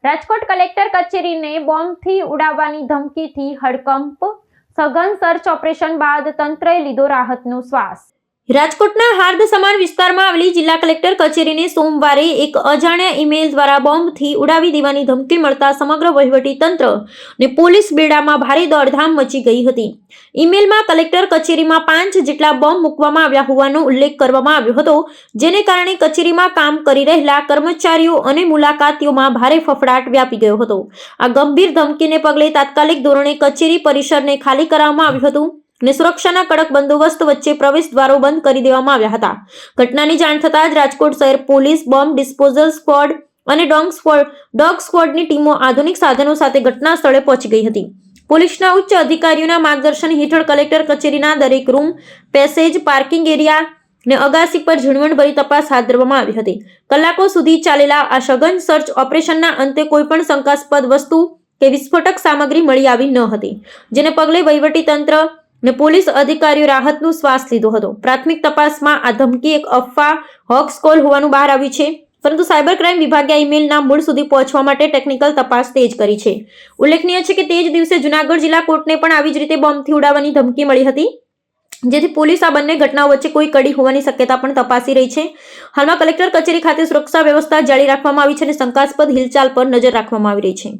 Rajkot collector કચેરીને બોમ્બથી ઉડાવવાની ધમકીથી હડકંપ, સઘન search operation બાદ તંત્રએ લીધો રાહતનો શ્વાસ। રાજકોટના હાર્દ સમાન વિસ્તારમાં આવેલી જિલ્લા કલેક્ટર કચેરીને સોમવારે એક અજાણ્યા ઈમેલ દ્વારા બોમ્બથી ઉડાવી દેવાની ધમકી મળતા સમગ્ર વહીવટી તંત્ર અને પોલીસ બેડામાં ભારે દોડધામ મચી ગઈ હતી। ઈમેલમાં કલેક્ટર કચેરીમાં 5 જેટલા બોમ્બ મૂકવામાં આવ્યા હોવાનો ઉલ્લેખ કરવામાં આવ્યો હતો, જેને કારણે કચેરીમાં કામ કરી રહેલા કર્મચારીઓ અને મુલાકાતીઓમાં ભારે ફફડાટ વ્યાપી ગયો હતો। આ ગંભીર ધમકીને પગલે તાત્કાલિક ધોરણે કચેરી પરિસરને ખાલી કરવામાં આવ્યું હતું અને સુરક્ષાના કડક બંદોબસ્ત વચ્ચે પ્રવેશ દ્વારો બંધ કરી દેવામાં આવ્યા હતા। ઘટનાની જાણ થતાં જ રાજકોટ શહેર પોલીસ, બોમ્બ ડિસ્પોઝલ સ્ક્વોડ અને ડોગ સ્ક્વોડની ટીમો આધુનિક સાધનો સાથે ઘટના સ્થળે પહોંચી ગઈ હતી। પોલીસના ઉચ્ચ અધિકારીઓના માર્ગદર્શન હેઠળ કલેક્ટર કચેરીના દરેક રૂમ, પેસેજ, પાર્કિંગ એરિયા અને અગાસી પર ઝીણવટભરી તપાસ હાથ ધરવામાં આવી હતી। કલાકો સુધી ચાલેલા આ સઘન સર્ચ ઓપરેશનના અંતે કોઈપણ શંકાસ્પદ વસ્તુ કે વિસ્ફોટક સામગ્રી મળી આવી ન હતી, જેને પગલે વહીવટી તંત્ર અને પોલીસ અધિકારીઓ રાહતનો શ્વાસ લીધો હતો। પ્રાથમિક તપાસમાં આ ધમકી એક અફવા, હોક્સ કોલ હોવાનું બહાર આવ્યું છે, પરંતુ સાયબર ક્રાઇમ વિભાગે ઈમેલના મૂળ સુધી પહોંચવા માટે ટેકનિકલ તપાસ તેજ કરી છે। ઉલ્લેખનીય છે કે તે જ દિવસે જૂનાગઢ જિલ્લા કોર્ટને પણ આવી જ રીતે બોમ્બથી ઉડાવવાની ધમકી મળી હતી, જેથી પોલીસ આ બંને ઘટનાઓ વચ્ચે કોઈ કડી હોવાની શક્યતા પણ તપાસી રહી છે। હાલમાં કલેક્ટર કચેરી ખાતે સુરક્ષા વ્યવસ્થા જાળી રાખવામાં આવી છે અને શંકાસ્પદ હિલચાલ પર નજર રાખવામાં આવી રહી છે।